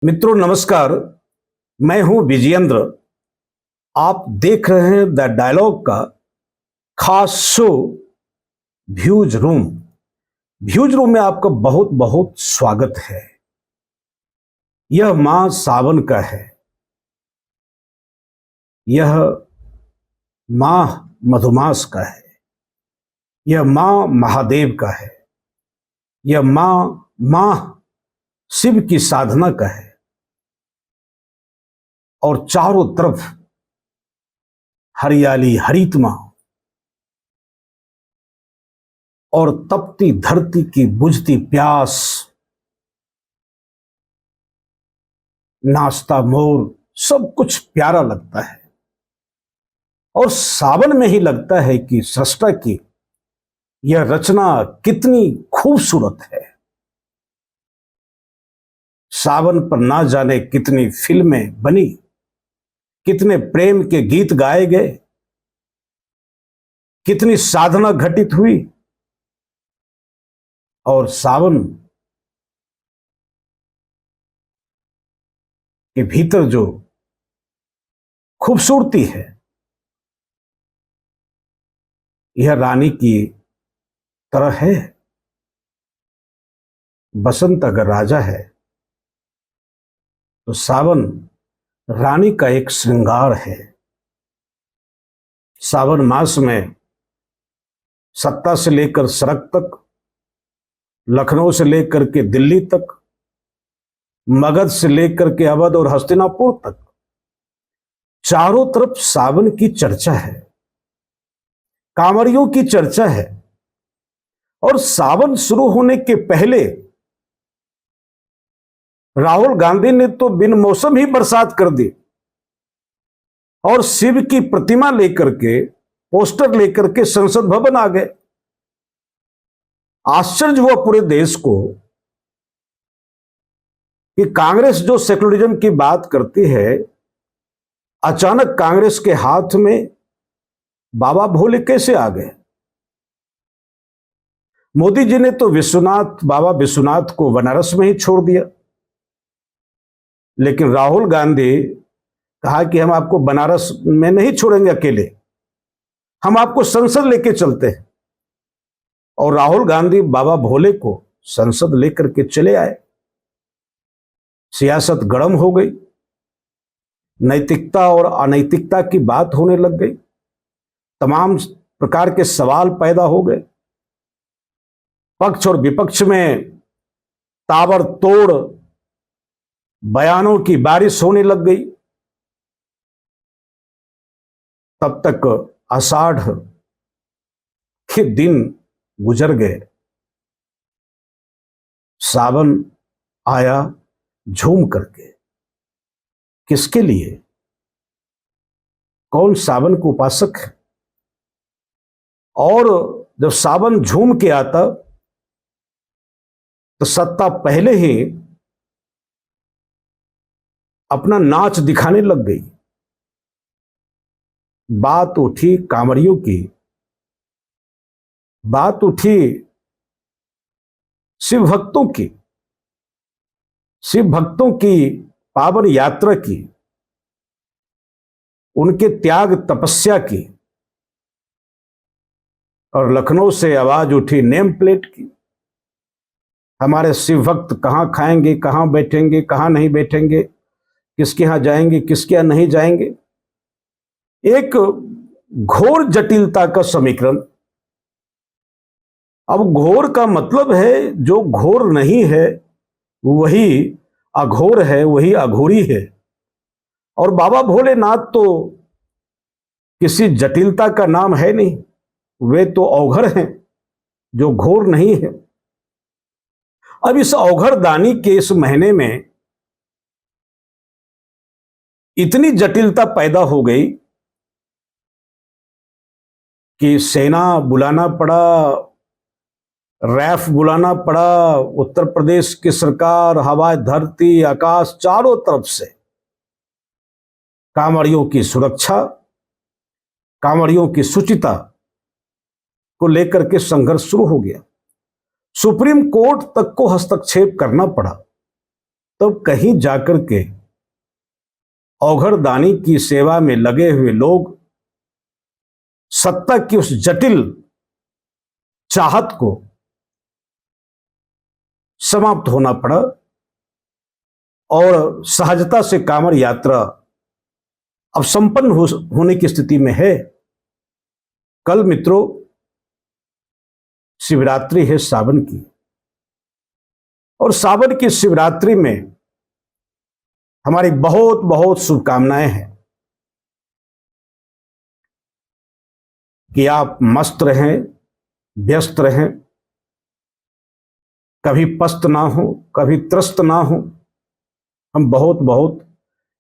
मित्रों नमस्कार। मैं हूं विजयेंद्र। आप देख रहे हैं द डायलॉग का खास show views room. Views room में आपका बहुत बहुत स्वागत है। यह मां सावन का है, यह माह मधुमास का है, यह मां महादेव का है, यह माह शिव की साधना का है। और चारों तरफ हरियाली हरितमा और तपती धरती की बुझती प्यास, नाचता मोर, सब कुछ प्यारा लगता है। और सावन में ही लगता है कि सृष्टि की यह रचना कितनी खूबसूरत है। सावन पर ना जाने कितनी फिल्में बनी, कितने प्रेम के गीत गाए गए, कितनी साधना घटित हुई। और सावन के भीतर जो खूबसूरती है, यह रानी की तरह है। बसंत अगर राजा है तो सावन रानी का एक श्रृंगार है। सावन मास में सत्ता से लेकर सड़क तक, लखनऊ से लेकर के दिल्ली तक, मगध से लेकर के अवध और हस्तिनापुर तक, चारों तरफ सावन की चर्चा है, कांवड़ियों की चर्चा है। और सावन शुरू होने के पहले राहुल गांधी ने तो बिन मौसम ही बरसात कर दी और शिव की प्रतिमा लेकर के, पोस्टर लेकर के संसद भवन आ गए। आश्चर्य हुआ पूरे देश को कि कांग्रेस जो सेकुलरिज्म की बात करती है, अचानक कांग्रेस के हाथ में बाबा भोले कैसे आ गए। मोदी जी ने तो बाबा विश्वनाथ को बनारस में ही छोड़ दिया, लेकिन राहुल गांधी कहा कि हम आपको बनारस में नहीं छोड़ेंगे अकेले, हम आपको संसद लेके चलते हैं। और राहुल गांधी बाबा भोले को संसद लेकर के चले आए। सियासत गर्म हो गई, नैतिकता और अनैतिकता की बात होने लग गई, तमाम प्रकार के सवाल पैदा हो गए। पक्ष और विपक्ष में ताबड़तोड़ बयानों की बारिश होने लग गई। तब तक आषाढ़ के दिन गुजर गए, सावन आया झूम करके। किसके लिए? कौन सावन को उपासक है? और जब सावन झूम के आता तो सत्ता पहले ही अपना नाच दिखाने लग गई। बात उठी कांवड़ियों की, बात उठी शिव भक्तों की, शिव भक्तों की पावन यात्रा की, उनके त्याग तपस्या की। और लखनऊ से आवाज उठी नेम प्लेट की। हमारे शिव भक्त कहां खाएंगे, कहां बैठेंगे, कहां नहीं बैठेंगे, किसके यहां जाएंगे, किसके यहां नहीं जाएंगे। एक घोर जटिलता का समीकरण। अब घोर का मतलब है जो घोर नहीं है वही अघोर है, वही अघोरी है। और बाबा भोलेनाथ तो किसी जटिलता का नाम है नहीं, वे तो अवघर हैं जो घोर नहीं है। अब इस अवघर दानी के इस महीने में इतनी जटिलता पैदा हो गई कि सेना बुलाना पड़ा, रैफ बुलाना पड़ा, उत्तर प्रदेश की सरकार, हवा, धरती, आकाश, चारों तरफ से कांवड़ियों की सुरक्षा, कांवड़ियों की शुचिता को लेकर के संघर्ष शुरू हो गया। सुप्रीम कोर्ट तक को हस्तक्षेप करना पड़ा। तो कहीं जाकर के औघड़दानी की सेवा में लगे हुए लोग सत्ता की उस जटिल चाहत को समाप्त होना पड़ा और सहजता से कांवड़ यात्रा अब संपन्न होने की स्थिति में है। कल मित्रों शिवरात्रि है सावन की, और सावन की शिवरात्रि में हमारी बहुत बहुत शुभकामनाएं हैं कि आप मस्त रहें, व्यस्त रहें, कभी पस्त ना हो, कभी त्रस्त ना हो। हम बहुत बहुत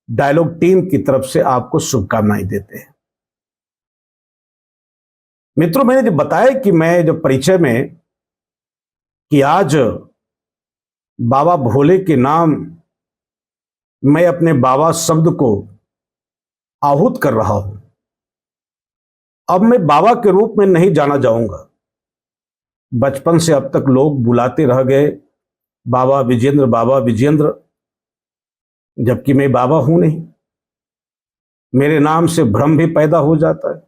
डायलॉग टीम की तरफ से आपको शुभकामनाएं देते हैं। मित्रों, मैंने जब बताया कि मैं जब परिचय में कि आज बाबा भोले के नाम मैं अपने बाबा शब्द को आहूत कर रहा हूं, अब मैं बाबा के रूप में नहीं जाना जाऊंगा। बचपन से अब तक लोग बुलाते रह गए बाबा विजेंद्र, बाबा विजेंद्र, जबकि मैं बाबा हूं नहीं। मेरे नाम से भ्रम भी पैदा हो जाता है,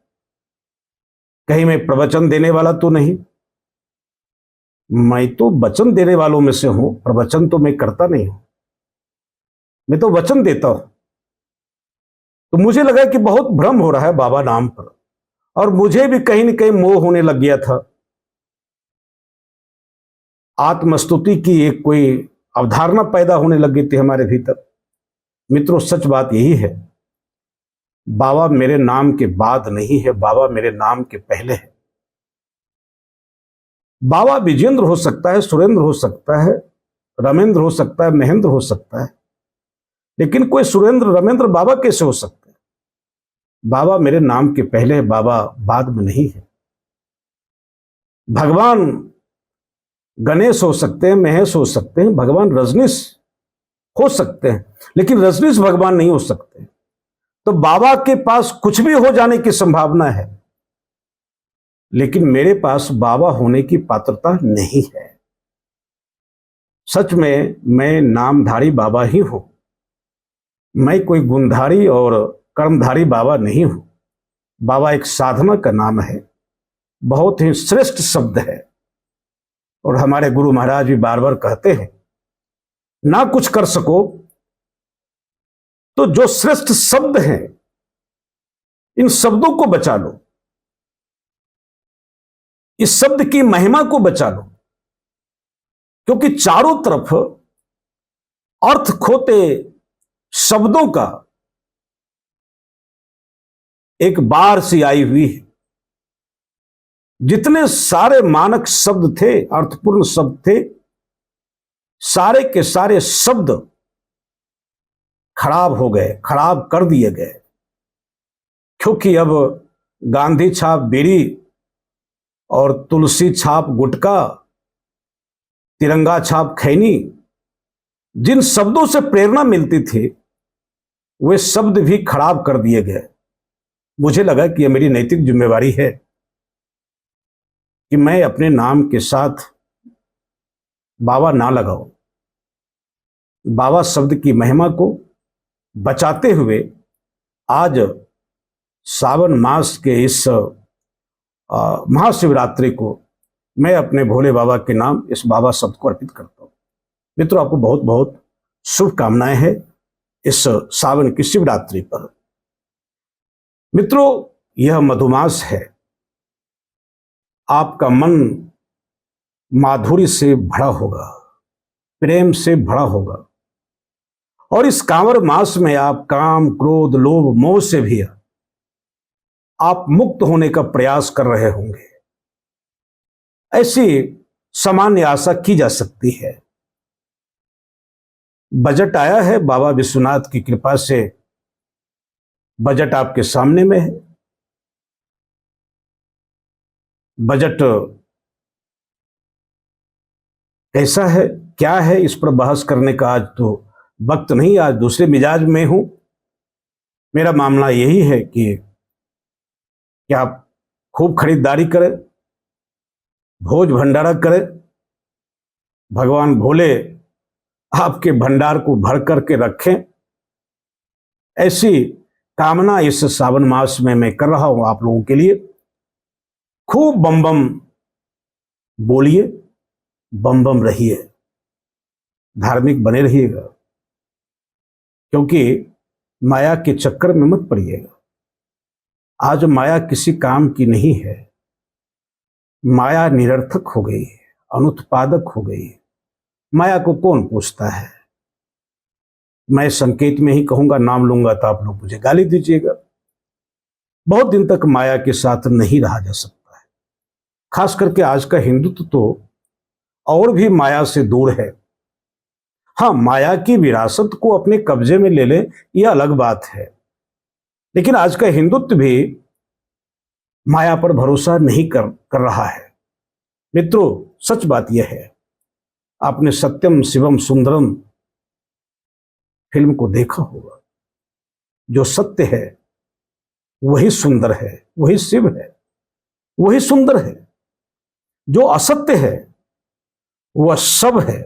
कहीं मैं प्रवचन देने वाला तो नहीं। मैं तो वचन देने वालों में से हूं, प्रवचन तो मैं करता नहीं हूं, मैं तो वचन देता हूं। तो मुझे लगा कि बहुत भ्रम हो रहा है बाबा नाम पर, और मुझे भी कहीं न कहीं मोह होने लग गया था। आत्मस्तुति की एक कोई अवधारणा पैदा होने लग गई थी हमारे भीतर। मित्रों, सच बात यही है, बाबा मेरे नाम के बाद नहीं है, बाबा मेरे नाम के पहले है। बाबा विजेंद्र हो सकता है, सुरेंद्र हो सकता है, रमेंद्र हो सकता है, महेंद्र हो सकता है, लेकिन कोई सुरेंद्र रमेंद्र बाबा कैसे हो सकते हैं? बाबा मेरे नाम के पहले है, बाबा बाद में नहीं है। भगवान गणेश हो सकते हैं, महेश हो सकते हैं, भगवान रजनीश हो सकते हैं, लेकिन रजनीश भगवान नहीं हो सकते। तो बाबा के पास कुछ भी हो जाने की संभावना है, लेकिन मेरे पास बाबा होने की पात्रता नहीं है। सच में मैं नामधारी बाबा ही हूं, मैं कोई गुणधारी और कर्मधारी बाबा नहीं हूं। बाबा एक साधना का नाम है, बहुत ही श्रेष्ठ शब्द है, और हमारे गुरु महाराज भी बार बार कहते हैं, ना कुछ कर सको तो जो श्रेष्ठ शब्द हैं इन शब्दों को बचा लो, इस शब्द की महिमा को बचा लो, क्योंकि चारों तरफ अर्थ खोते शब्दों का एक बार सी आई हुई है। जितने सारे मानक शब्द थे, अर्थपूर्ण शब्द थे, सारे के सारे शब्द खराब हो गए, खराब कर दिए गए, क्योंकि अब गांधी छाप बीड़ी और तुलसी छाप गुटखा, तिरंगा छाप खैनी, जिन शब्दों से प्रेरणा मिलती थी वे शब्द भी खराब कर दिए गए। मुझे लगा कि यह मेरी नैतिक जिम्मेवारी है कि मैं अपने नाम के साथ बाबा ना लगाऊं। बाबा शब्द की महिमा को बचाते हुए आज सावन मास के इस महाशिवरात्रि को मैं अपने भोले बाबा के नाम इस बाबा शब्द को अर्पित करता हूं। मित्रों, आपको बहुत बहुत शुभकामनाएं हैं इस सावन की शिवरात्रि पर। मित्रों, यह मधुमास है, आपका मन माधुरी से भरा होगा, प्रेम से भरा होगा, और इस कांवर मास में आप काम, क्रोध, लोभ, मोह से भी आप मुक्त होने का प्रयास कर रहे होंगे। ऐसी सामान्य आशा की जा सकती है। बजट आया है, बाबा विश्वनाथ की कृपा से बजट आपके सामने में है। बजट कैसा है, क्या है, इस पर बहस करने का आज तो वक्त नहीं, आज दूसरे मिजाज में हूं। मेरा मामला यही है कि आप खूब खरीदारी करें, भोज भंडारा करें, भगवान भोले आपके भंडार को भर करके रखें, ऐसी कामना इस सावन मास में मैं कर रहा हूं आप लोगों के लिए। खूब बम बम बोलिए, बम बम रहिए, धार्मिक बने रहिएगा, क्योंकि माया के चक्कर में मत पड़िएगा। आज माया किसी काम की नहीं है। माया निरर्थक हो गई है, अनुत्पादक हो गई है। माया को कौन पूछता है? मैं संकेत में ही कहूंगा, नाम लूंगा तो आप लोग मुझे गाली दीजिएगा। बहुत दिन तक माया के साथ नहीं रहा जा सकता है। खास करके आज का हिंदुत्व तो और भी माया से दूर है। हाँ, माया की विरासत को अपने कब्जे में ले ले, यह अलग बात है, लेकिन आज का हिंदुत्व भी माया पर भरोसा नहीं कर रहा है। मित्रों, सच बात यह है, आपने सत्यम शिवम सुंदरम फिल्म को देखा होगा। जो सत्य है वही सुंदर है, वही शिव है, वही सुंदर है। जो असत्य है वह सब है,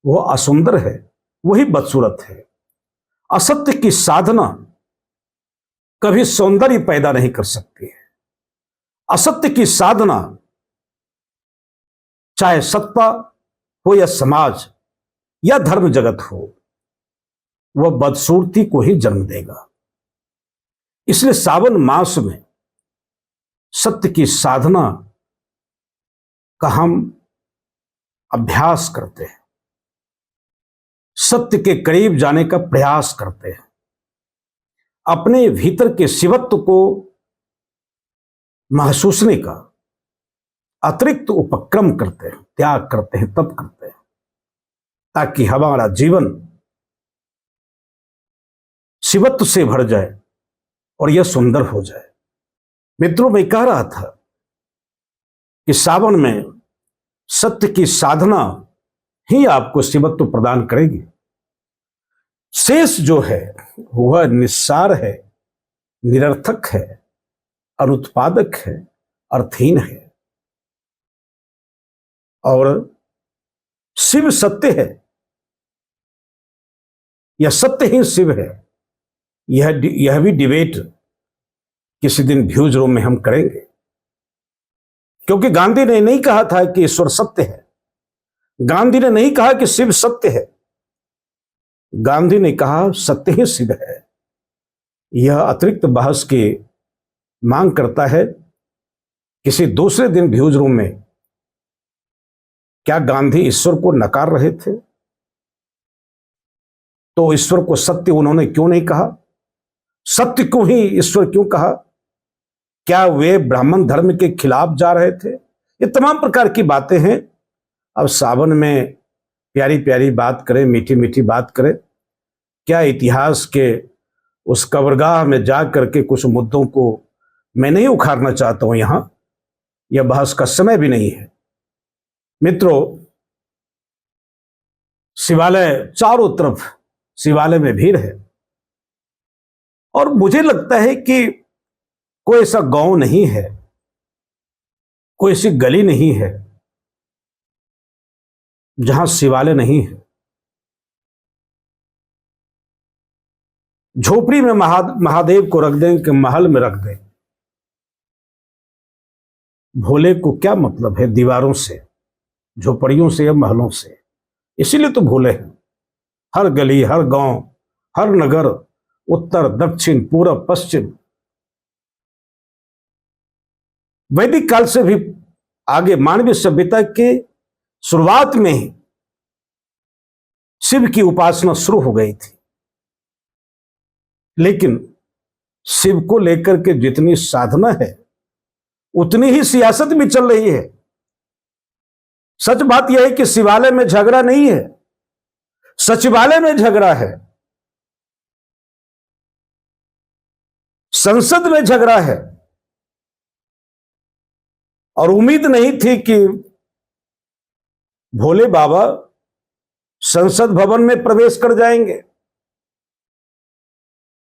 वह असुंदर है, वही बदसूरत है। असत्य की साधना कभी सौंदर्य पैदा नहीं कर सकती है। असत्य की साधना, चाहे सत्ता हो या समाज या धर्म जगत हो, वह बदसूरती को ही जन्म देगा। इसलिए सावन मास में सत्य की साधना का हम अभ्यास करते हैं, सत्य के करीब जाने का प्रयास करते हैं, अपने भीतर के शिवत्व को महसूसने का अतिरिक्त उपक्रम करते हैं, त्याग करते हैं, तप करते हैं, ताकि हमारा जीवन शिवत्व से भर जाए और यह सुंदर हो जाए। मित्रों, मैं कह रहा था कि सावन में सत्य की साधना ही आपको शिवत्व प्रदान करेगी। शेष जो है वह निस्सार है, निरर्थक है, अनुत्पादक है, अर्थहीन है। और शिव सत्य है या सत्य ही शिव है, यह भी डिबेट किसी दिन व्यूज रूम में हम करेंगे। क्योंकि गांधी ने नहीं कहा था कि ईश्वर सत्य है, गांधी ने नहीं कहा कि शिव सत्य है, गांधी ने कहा सत्य ही शिव है। यह अतिरिक्त बहस की मांग करता है। किसी दूसरे दिन व्यूज रूम में क्या गांधी ईश्वर को नकार रहे थे? तो ईश्वर को सत्य उन्होंने क्यों नहीं कहा? सत्य को ही ईश्वर क्यों कहा? क्या वे ब्राह्मण धर्म के खिलाफ जा रहे थे? ये तमाम प्रकार की बातें हैं। अब सावन में प्यारी प्यारी बात करें, मीठी मीठी बात करें। क्या इतिहास के उस कब्रगाह में जा करके कुछ मुद्दों को मैं नहीं उखाड़ना चाहता हूं। यहां यह बहस का समय भी नहीं है। मित्रों, शिवालय, चारों तरफ शिवालय में भीड़ है, और मुझे लगता है कि कोई ऐसा गांव नहीं है, कोई ऐसी गली नहीं है जहां शिवालय नहीं है। झोपड़ी में महादेव को रख दें कि महल में रख दें, भोले को क्या मतलब है दीवारों से, झोपड़ियों से या महलों से? इसीलिए तो भोले हैं। हर गली, हर गांव, हर नगर, उत्तर, दक्षिण, पूरब, पश्चिम, वैदिक काल से भी आगे मानवीय सभ्यता के शुरुआत में ही शिव की उपासना शुरू हो गई थी। लेकिन शिव को लेकर के जितनी साधना है उतनी ही सियासत भी चल रही है। सच बात यह है कि शिवालय में झगड़ा नहीं है, सचिवालय में झगड़ा है, संसद में झगड़ा है। और उम्मीद नहीं थी कि भोले बाबा संसद भवन में प्रवेश कर जाएंगे।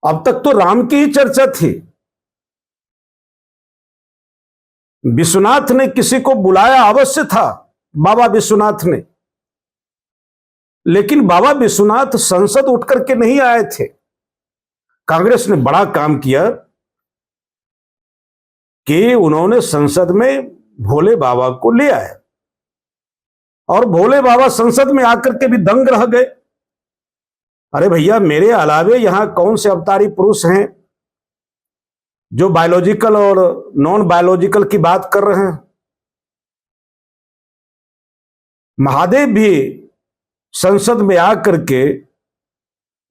अब तक तो राम की ही चर्चा थी। विश्वनाथ ने किसी को बुलाया अवश्य था, बाबा विश्वनाथ ने, लेकिन बाबा विश्वनाथ संसद उठ करके नहीं आए थे। कांग्रेस ने बड़ा काम किया कि उन्होंने संसद में भोले बाबा को ले आए, और भोले बाबा संसद में आकर के भी दंग रह गए। अरे भैया, मेरे अलावे यहां कौन से अवतारी पुरुष हैं जो बायोलॉजिकल और नॉन बायोलॉजिकल की बात कर रहे हैं? महादेव भी संसद में आकर के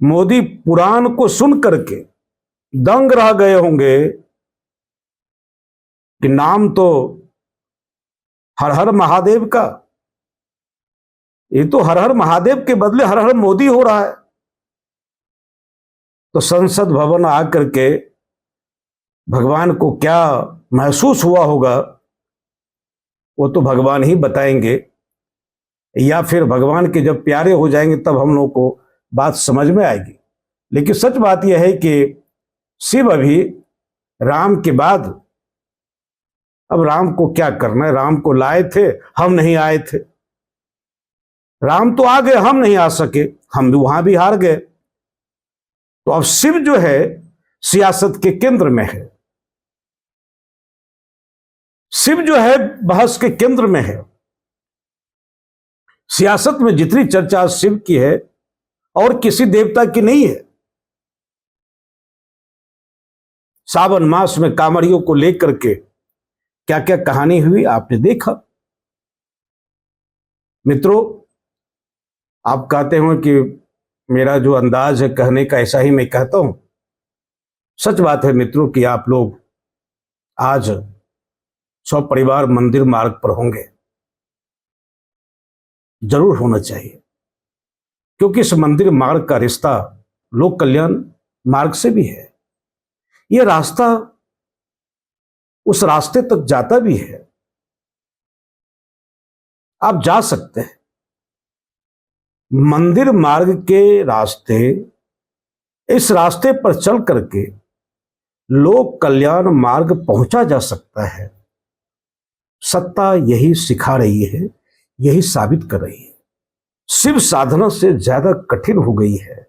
मोदी पुराण को सुन करके दंग रह गए होंगे कि नाम तो हर हर महादेव का, ये तो हर हर महादेव के बदले हर हर मोदी हो रहा है। तो संसद भवन आकर के भगवान को क्या महसूस हुआ होगा, वो तो भगवान ही बताएंगे, या फिर भगवान के जब प्यारे हो जाएंगे तब हम लोग को बात समझ में आएगी। लेकिन सच बात यह है कि शिव अभी राम के बाद, अब राम को क्या करना है? राम को लाए थे, हम नहीं आए थे। राम तो आ गए, हम नहीं आ सके, हम भी वहां भी हार गए। तो अब शिव जो है सियासत के केंद्र में है, शिव जो है बहस के केंद्र में है। सियासत में जितनी चर्चा शिव की है और किसी देवता की नहीं है। सावन मास में कांवड़ियों को लेकर के क्या क्या कहानी हुई आपने देखा। मित्रों, आप कहते हो कि मेरा जो अंदाज है कहने का ऐसा ही मैं कहता हूं। सच बात है मित्रों कि आप लोग आज सब परिवार मंदिर मार्ग पर होंगे, जरूर होना चाहिए, क्योंकि इस मंदिर मार्ग का रिश्ता लोक कल्याण मार्ग से भी है। यह रास्ता उस रास्ते तक जाता भी है, आप जा सकते हैं। मंदिर मार्ग के रास्ते, इस रास्ते पर चल करके लोक कल्याण मार्ग पहुंचा जा सकता है। सत्ता यही सिखा रही है, यही साबित कर रही है। शिव साधना से ज्यादा कठिन हो गई है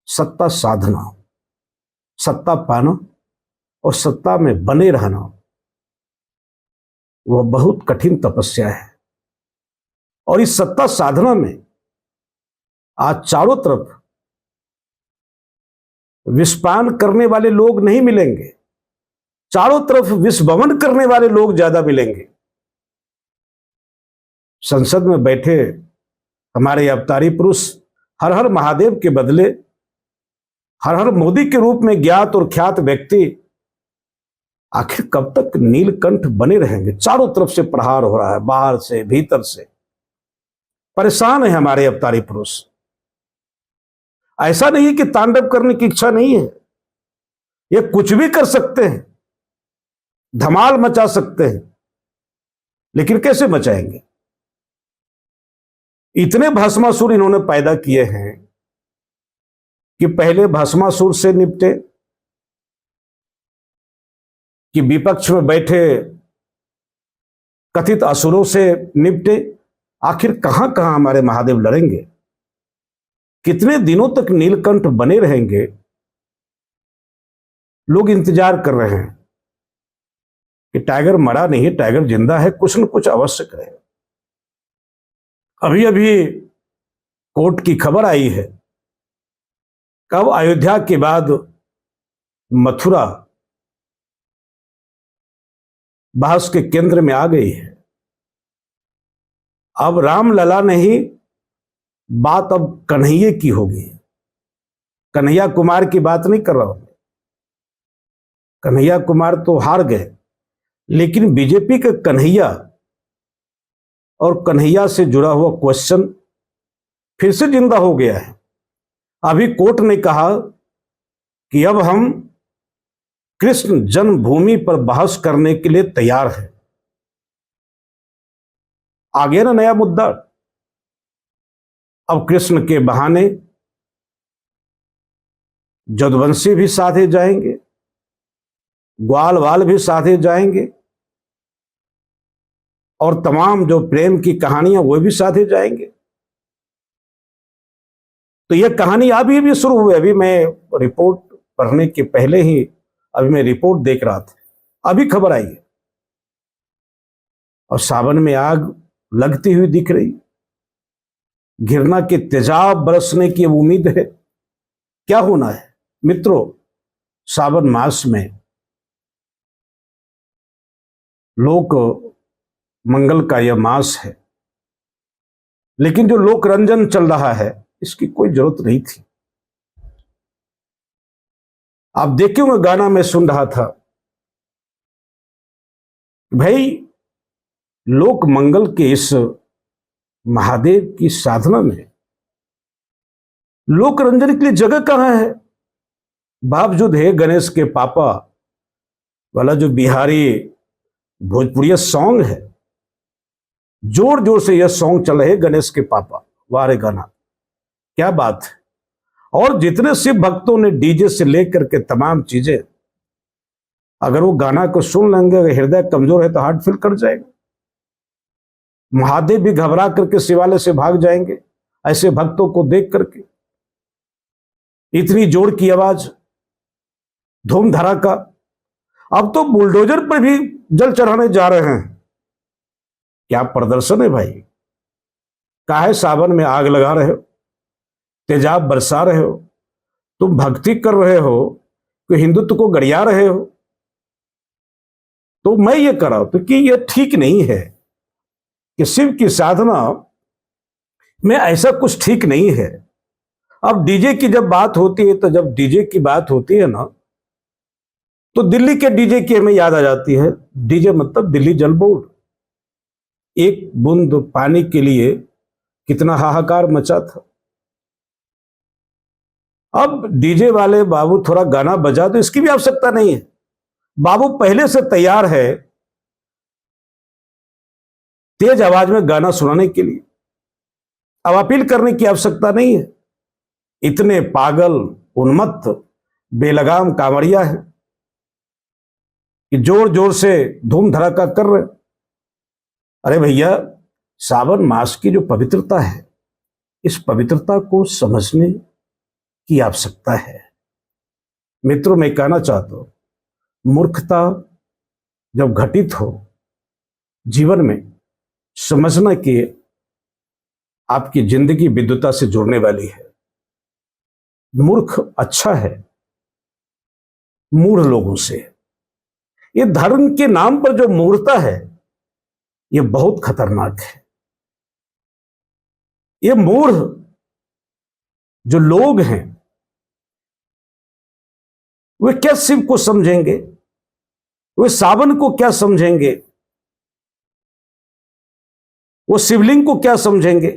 सत्ता साधना। सत्ता पाना और सत्ता में बने रहना वह बहुत कठिन तपस्या है। और इस सत्ता साधना में आज चारों तरफ विषपान करने वाले लोग नहीं मिलेंगे, चारों तरफ विषभवन करने वाले लोग ज्यादा मिलेंगे। संसद में बैठे हमारे अवतारी पुरुष हर हर महादेव के बदले हर हर मोदी के रूप में ज्ञात और ख्यात व्यक्ति आखिर कब तक नीलकंठ बने रहेंगे? चारों तरफ से प्रहार हो रहा है, बाहर से भीतर से। परेशान है हमारे अवतारी पुरुष। ऐसा नहीं कि तांडव करने की इच्छा नहीं है, ये कुछ भी कर सकते हैं, धमाल मचा सकते हैं, लेकिन कैसे मचाएंगे? इतने भस्मासुर इन्होंने पैदा किए हैं कि पहले भस्मासुर से निपटे, कि विपक्ष में बैठे कथित असुरों से निपटे। आखिर कहां कहां हमारे महादेव लड़ेंगे? कितने दिनों तक नीलकंठ बने रहेंगे? लोग इंतजार कर रहे हैं कि टाइगर मरा नहीं, टाइगर जिंदा है, कुछ न कुछ अवश्य करे। अभी अभी कोर्ट की खबर आई है, कब अयोध्या के बाद मथुरा बहस के केंद्र में आ गई है। अब रामलला नहीं, बात अब कन्हैया की होगी। कन्हैया कुमार की बात नहीं कर रहा हूं, कन्हैया कुमार तो हार गए, लेकिन बीजेपी के कन्हैया और कन्हैया से जुड़ा हुआ क्वेश्चन फिर से जिंदा हो गया है। अभी कोर्ट ने कहा कि अब हम कृष्ण जन्मभूमि पर बहस करने के लिए तैयार हैं। आ गया ना नया मुद्दा। अब कृष्ण के बहाने जदुवंशी भी साधे जाएंगे, ग्वाल वाल भी साधे जाएंगे, और तमाम जो प्रेम की कहानियां वो भी साधे जाएंगे। तो यह कहानी अभी भी शुरू हुई। अभी मैं रिपोर्ट पढ़ने के पहले ही अभी मैं रिपोर्ट देख रहा था, अभी खबर आई है। और सावन में आग लगती हुई दिख रही, घृणा के तेजाब बरसने की उम्मीद है। क्या होना है मित्रों? सावन मास में लोक मंगल का यह मास है, लेकिन जो लोक रंजन चल रहा है इसकी कोई जरूरत नहीं थी। आप देखे हुए गाना मैं सुन रहा था, भाई लोक मंगल के इस महादेव की साधना में लोक रंजन के लिए जगह कहां है? बावजूद है गणेश के पापा वाला जो बिहारी भोजपुरी सॉन्ग है, जोर जोर से यह सॉन्ग चल रहे गणेश के पापा वारे गाना, क्या बात है। और जितने शिव भक्तों ने डीजे से लेकर के तमाम चीजें, अगर वो गाना को सुन लेंगे, अगर हृदय कमजोर है तो हार्ट फेल कर जाएगा। महादेव भी घबरा करके शिवालय से भाग जाएंगे ऐसे भक्तों को देख करके। इतनी जोर की आवाज, धूम धड़ाका। अब तो बुलडोजर पर भी जल चढ़ाने जा रहे हैं। क्या प्रदर्शन है भाई! काहे सावन में आग लगा रहे हो, तेजाब बरसा रहे हो, तुम भक्ति कर रहे हो कि हिंदुत्व को गरिया रहे हो? तो मैं ये कर रहा हूं कि यह ठीक नहीं है कि शिव की साधना में ऐसा कुछ ठीक नहीं है। अब डीजे की जब बात होती है, तो जब डीजे की बात होती है ना, तो दिल्ली के डीजे की हमें याद आ जाती है। डीजे मतलब दिल्ली जल बोर्ड। एक बूंद पानी के लिए कितना हाहाकार मचा था। अब डीजे वाले बाबू थोड़ा गाना बजा दो, इसकी भी आवश्यकता नहीं है। बाबू पहले से तैयार है तेज आवाज में गाना सुनाने के लिए। अब अपील करने की आवश्यकता नहीं है। इतने पागल, उन्मत्त, बेलगाम कांवड़िया है कि जोर जोर से धूम धड़ाका कर रहे। अरे भैया, सावन मास की जो पवित्रता है, इस पवित्रता को समझने की आवश्यकता है। मित्रों, मैं कहना चाहता हूं, मूर्खता जब घटित हो जीवन में, समझना कि आपकी जिंदगी विद्युता से जुड़ने वाली है। मूर्ख अच्छा है मूढ़ लोगों से। ये धर्म के नाम पर जो मूर्खता है, ये बहुत खतरनाक है। ये मूढ़ जो लोग हैं, वे क्या शिव को समझेंगे? वे सावन को क्या समझेंगे? वो शिवलिंग को क्या समझेंगे?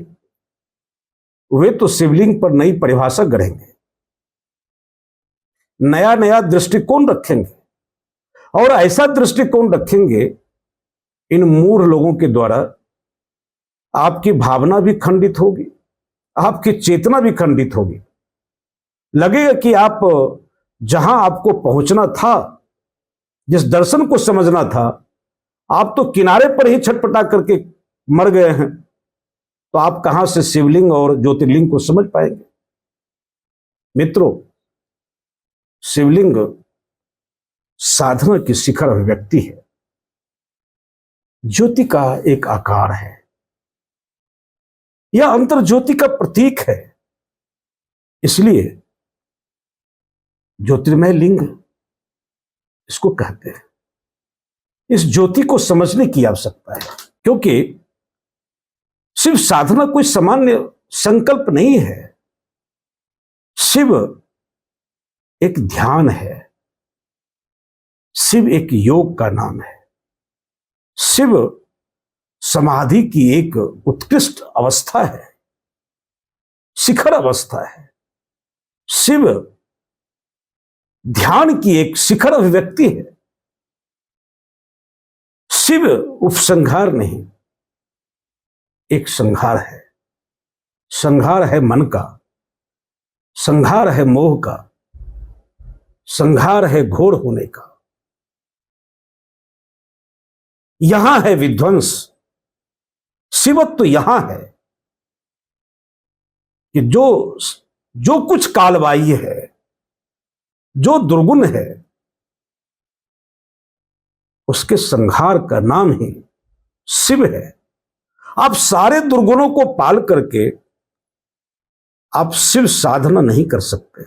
वे तो शिवलिंग पर नई परिभाषा गढ़ेंगे, नया नया दृष्टिकोण रखेंगे। और ऐसा दृष्टिकोण रखेंगे, इन मूढ़ लोगों के द्वारा आपकी भावना भी खंडित होगी, आपकी चेतना भी खंडित होगी। लगेगा कि आप जहां आपको पहुंचना था, जिस दर्शन को समझना था, आप तो किनारे पर ही छटपटा करके मर गए हैं। तो आप कहां से शिवलिंग और ज्योतिर्लिंग को समझ पाएंगे? मित्रों, शिवलिंग साधना की शिखर अभिव्यक्ति है, ज्योति का एक आकार है, यह अंतर ज्योति का प्रतीक है। इसलिए ज्योतिर्मय लिंग इसको कहते हैं। इस ज्योति को समझने की आवश्यकता है, क्योंकि शिव साधना कोई सामान्य संकल्प नहीं है। शिव एक ध्यान है, शिव एक योग का नाम है, शिव समाधि की एक उत्कृष्ट अवस्था है, शिखर अवस्था है। शिव ध्यान की एक शिखर अभिव्यक्ति है। शिव उपसंहार नहीं, एक संहार है। संहार है मन का, संहार है मोह का, संहार है घोर होने का। यहां है विध्वंस। शिवत्व यहां है कि जो जो कुछ कालबाह्य है, जो दुर्गुण है, उसके संहार का नाम ही शिव है। आप सारे दुर्गुणों को पाल करके आप शिव साधना नहीं कर सकते।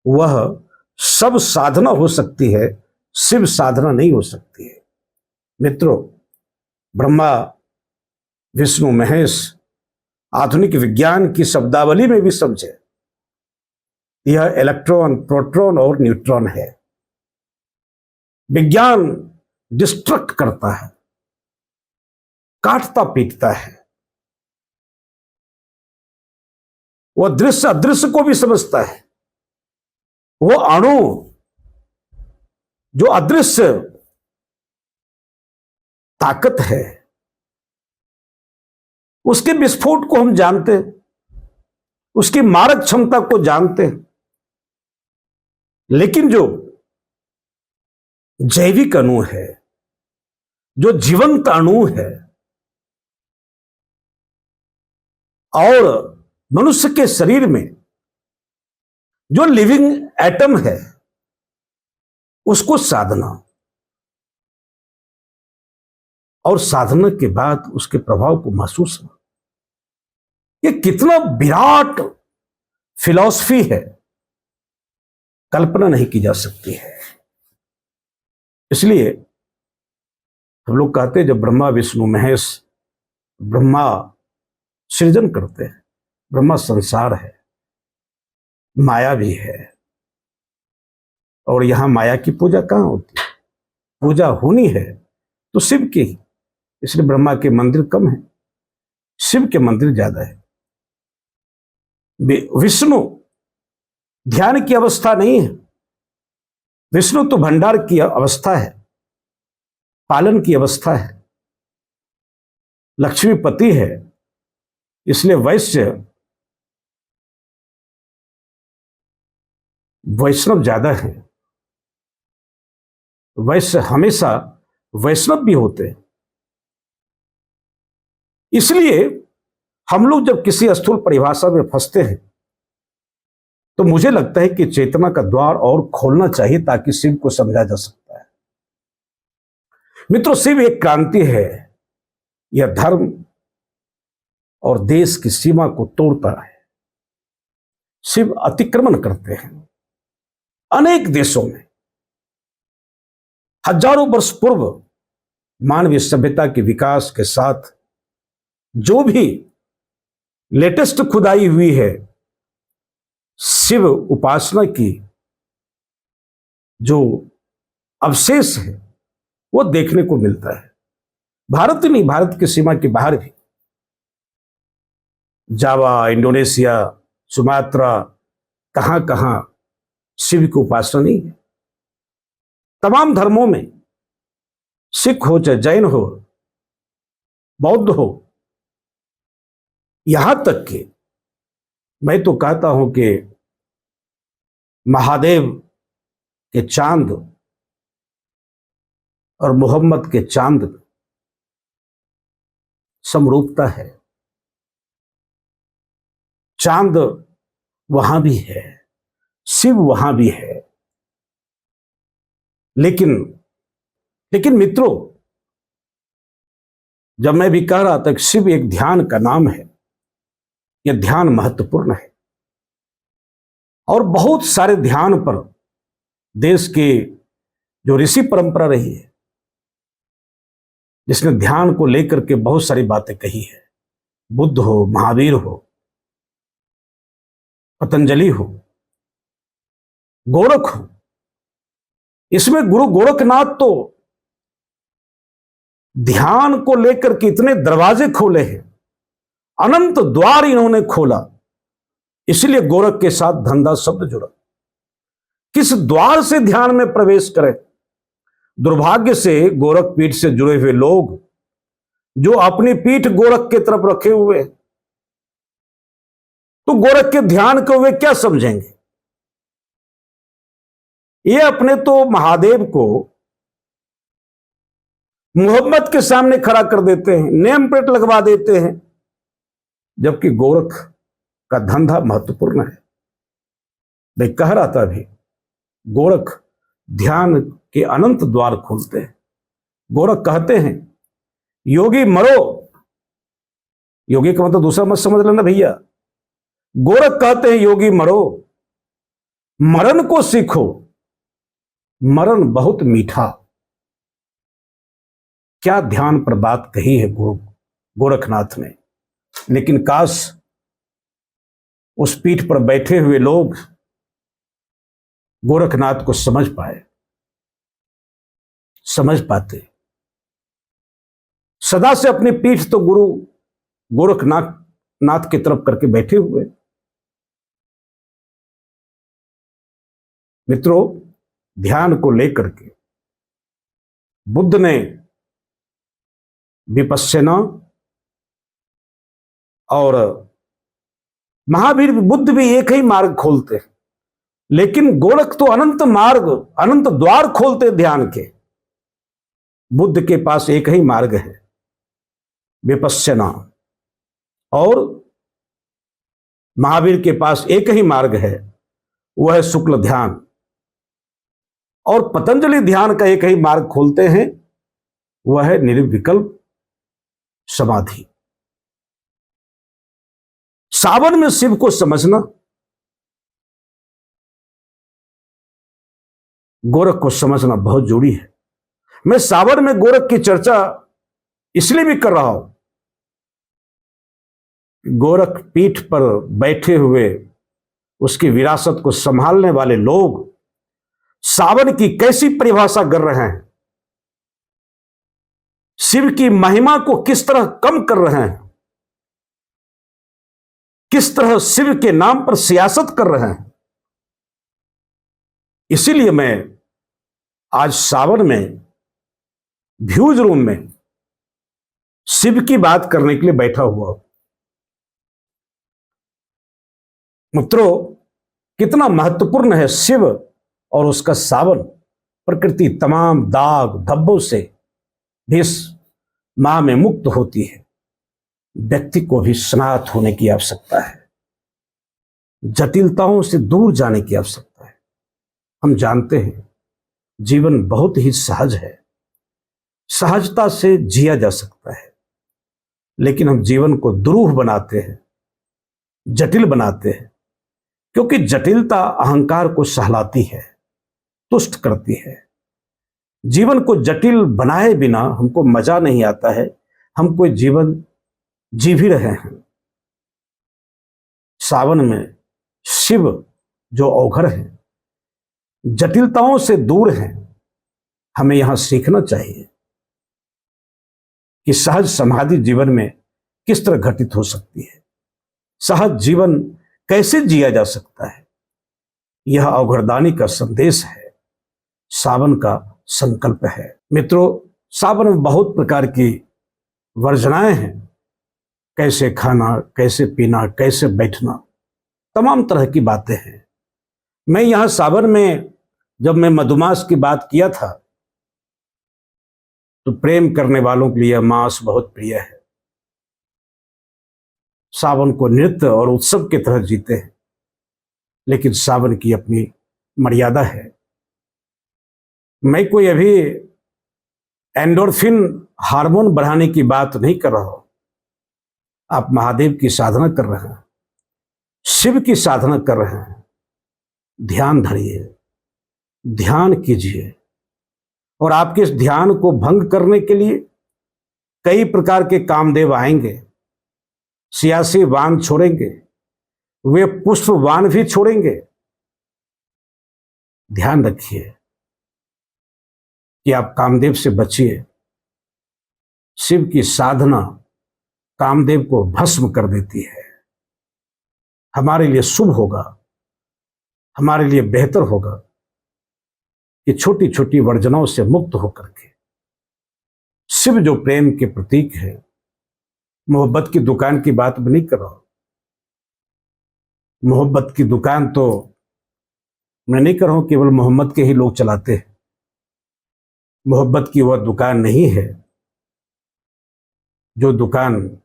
वह सब साधना हो सकती है, शिव साधना नहीं हो सकती है। मित्रों, ब्रह्मा विष्णु महेश आधुनिक विज्ञान की शब्दावली में भी समझे, यह इलेक्ट्रॉन, प्रोटॉन और न्यूट्रॉन है। विज्ञान डिस्ट्रक्ट करता है, काटता पीटता है। वह दृश्य अदृश्य को भी समझता है। वो अणु जो अदृश्य ताकत है, उसके विस्फोट को हम जानते हैं, उसकी मारक क्षमता को जानते हैं। लेकिन जो जैविक अणु है, जो जीवंत अणु है, और मनुष्य के शरीर में जो लिविंग एटम है, उसको साधना और साधना के बाद उसके प्रभाव को महसूस करना, ये कितना विराट फिलॉसफी है, कल्पना नहीं की जा सकती है। इसलिए हम लोग कहते हैं, जब ब्रह्मा विष्णु महेश, ब्रह्मा सृजन करते हैं, ब्रह्मा संसार है, माया भी है, और यहां माया की पूजा कहां होती है? पूजा होनी है तो शिव की ही। इसलिए ब्रह्मा के मंदिर कम है, शिव के मंदिर ज्यादा है। विष्णु ध्यान की अवस्था नहीं है, विष्णु तो भंडार की अवस्था है, पालन की अवस्था है, लक्ष्मीपति है। इसलिए वैष्णव ज्यादा है। वैश्य हमेशा वैष्णव भी होते हैं। इसलिए हम लोग जब किसी स्थूल परिभाषा में फंसते हैं, तो मुझे लगता है कि चेतना का द्वार और खोलना चाहिए, ताकि शिव को समझा जा सकता है। मित्रों, शिव एक क्रांति है। यह धर्म और देश की सीमा को तोड़ता है। शिव अतिक्रमण करते हैं अनेक देशों में। हजारों वर्ष पूर्व मानवीय सभ्यता के विकास के साथ जो भी लेटेस्ट खुदाई हुई है, शिव उपासना की जो अवशेष है, वो देखने को मिलता है। भारत ही नहीं, भारत की सीमा के बाहर भी, जावा, इंडोनेशिया, सुमात्रा, कहां कहां शिव की उपासना नहीं है। तमाम धर्मों में, सिख हो चाहे जैन हो, बौद्ध हो, यहां तक कि मैं तो कहता हूं कि महादेव के चांद और मोहम्मद के चांद में समरूपता है। चांद वहां भी है, शिव वहां भी है। लेकिन मित्रों, जब मैं भी कह रहा था कि शिव एक ध्यान का नाम है, यह ध्यान महत्वपूर्ण है। और बहुत सारे ध्यान पर देश के जो ऋषि परंपरा रही है, जिसने ध्यान को लेकर के बहुत सारी बातें कही है, बुद्ध हो, महावीर हो, पतंजलि हो, गोरख हो, इसमें गुरु गोरखनाथ तो ध्यान को लेकर के इतने दरवाजे खोले हैं, अनंत द्वार इन्होंने खोला। इसलिए गोरख के साथ धंधा शब्द जुड़ा। किस द्वार से ध्यान में प्रवेश करें? दुर्भाग्य से गोरख पीठ से जुड़े हुए लोग, जो अपनी पीठ गोरख की तरफ रखे हुए, तो गोरख के ध्यान को वे क्या समझेंगे? ये अपने तो महादेव को मोहम्मद के सामने खड़ा कर देते हैं, नेम प्लेट लगवा देते हैं, जबकि गोरख का धंधा महत्वपूर्ण है। मैं कह रहा था अभी, गोरख ध्यान के अनंत द्वार खोलते हैं। गोरख कहते हैं योगी मरो, योगी का मतलब दूसरा मत समझ लेना भैया। गोरख कहते हैं योगी मरो, मरण को सीखो, मरण बहुत मीठा। क्या ध्यान पर बात कही है गोरखनाथ ने। लेकिन काश उस पीठ पर बैठे हुए लोग गोरखनाथ को समझ पाते। सदा से अपनी पीठ तो गुरु गोरखनाथ की तरफ करके बैठे हुए। मित्रों, ध्यान को लेकर के बुद्ध ने विपश्यना और महावीर बुद्ध भी एक ही मार्ग खोलते हैं, लेकिन गोरख तो अनंत मार्ग, अनंत द्वार खोलते ध्यान के। बुद्ध के पास एक ही मार्ग है, विपश्यना, और महावीर के पास एक ही मार्ग है, वह है शुक्ल ध्यान। और पतंजलि ध्यान का एक ही मार्ग खोलते हैं, वह है निर्विकल्प समाधि। सावन में शिव को समझना, गोरख को समझना बहुत जरूरी है। मैं सावन में गोरख की चर्चा इसलिए भी कर रहा हूं, गोरख पीठ पर बैठे हुए उसकी विरासत को संभालने वाले लोग सावन की कैसी परिभाषा कर रहे हैं, शिव की महिमा को किस तरह कम कर रहे हैं, किस तरह शिव के नाम पर सियासत कर रहे हैं। इसीलिए मैं आज सावन में व्यूज रूम में शिव की बात करने के लिए बैठा हुआ। मित्रों, कितना महत्वपूर्ण है शिव और उसका सावन। प्रकृति तमाम दाग धब्बों से भी इस माह में मुक्त होती है। व्यक्ति को भी स्नात होने की आवश्यकता है, जटिलताओं से दूर जाने की आवश्यकता है। हम जानते हैं जीवन बहुत ही सहज है, सहजता से जिया जा सकता है, लेकिन हम जीवन को दुरूह बनाते हैं, जटिल बनाते हैं, क्योंकि जटिलता अहंकार को सहलाती है, तुष्ट करती है। जीवन को जटिल बनाए बिना हमको मजा नहीं आता है, हम कोई जीवन जी भी रहे हैं। सावन में शिव जो अवघर है, जटिलताओं से दूर है, हमें यहां सीखना चाहिए कि सहज समाधि जीवन में किस तरह घटित हो सकती है, सहज जीवन कैसे जिया जा सकता है। यह अवघरदानी का संदेश है, सावन का संकल्प है। मित्रों, सावन में बहुत प्रकार की वर्जनाएं हैं, कैसे खाना, कैसे पीना, कैसे बैठना, तमाम तरह की बातें हैं। मैं यहां सावन में जब मैं मधुमास की बात किया था, तो प्रेम करने वालों के लिए मास बहुत प्रिय है। सावन को नृत्य और उत्सव की तरह जीते हैं, लेकिन सावन की अपनी मर्यादा है। मैं कोई अभी एंडोर्फिन हार्मोन बढ़ाने की बात नहीं कर रहा हूं। आप महादेव की साधना कर रहे हैं, शिव की साधना कर रहे हैं, ध्यान धरिए, ध्यान कीजिए, और आपके इस ध्यान को भंग करने के लिए कई प्रकार के कामदेव आएंगे, सियासी वान छोड़ेंगे, वे पुष्प वान भी छोड़ेंगे। ध्यान रखिए कि आप कामदेव से बचिए। शिव की साधना कामदेव को भस्म कर देती है। हमारे लिए शुभ होगा, हमारे लिए बेहतर होगा कि छोटी छोटी वर्जनाओं से मुक्त होकर के, शिव जो प्रेम के प्रतीक है, मोहब्बत की दुकान की बात भी नहीं कर रहा हूं। मोहब्बत की दुकान तो मैं नहीं कर रहा हूं केवल मोहम्मद के ही लोग चलाते हैं। मोहब्बत की वह दुकान नहीं है जो दुकान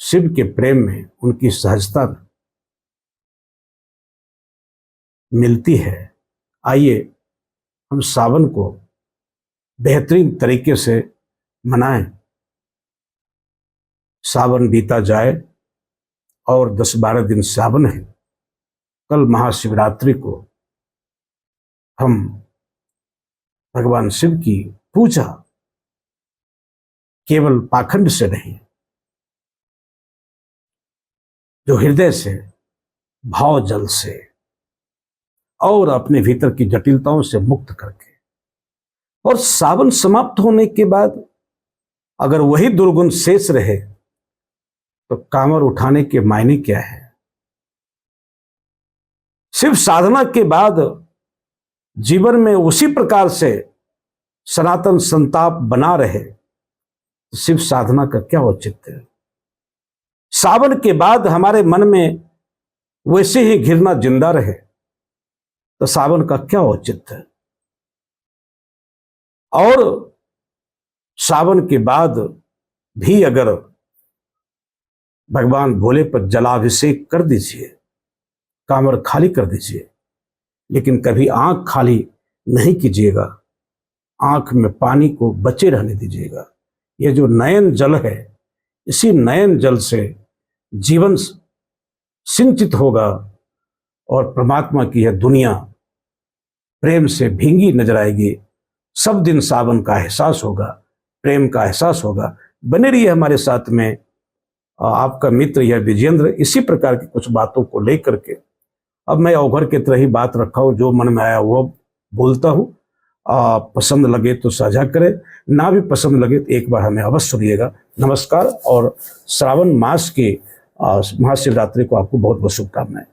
शिव के प्रेम में, उनकी सहजता में, मिलती है। आइए हम सावन को बेहतरीन तरीके से मनाएं। सावन बीता जाए और 10-12 दिन सावन है। कल महाशिवरात्रि को हम भगवान शिव की पूजा केवल पाखंड से नहीं, जो हृदय से, भाव जल से और अपने भीतर की जटिलताओं से मुक्त करके, और सावन समाप्त होने के बाद अगर वही दुर्गुण शेष रहे तो कांवर उठाने के मायने क्या है। शिव साधना के बाद जीवन में उसी प्रकार से सनातन संताप बना रहे तो शिव साधना का क्या औचित्य है। सावन के बाद हमारे मन में वैसे ही घृणा जिंदा रहे तो सावन का क्या औचित्य है। और सावन के बाद भी अगर भगवान भोले पर जलाभिषेक कर दीजिए, कांवर खाली कर दीजिए, लेकिन कभी आंख खाली नहीं कीजिएगा, आंख में पानी को बचे रहने दीजिएगा। यह जो नयन जल है, इसी नयन जल से जीवन सिंचित होगा और परमात्मा की यह दुनिया प्रेम से भींगी नजर आएगी। सब दिन सावन का एहसास होगा, प्रेम का एहसास होगा। बने रहिए हमारे साथ में। आपका मित्र यह विजेंद्र इसी प्रकार की कुछ बातों को लेकर के, अब मैं अवघर की तरह ही बात रखा हूं, जो मन में आया वो बोलता हूं। पसंद लगे तो साझा करें, ना भी पसंद लगे तो एक बार हमें अवश्य सुनिएगा। नमस्कार और श्रावण मास की महाशिवरात्रि को आपको बहुत बहुत शुभकामनाएं।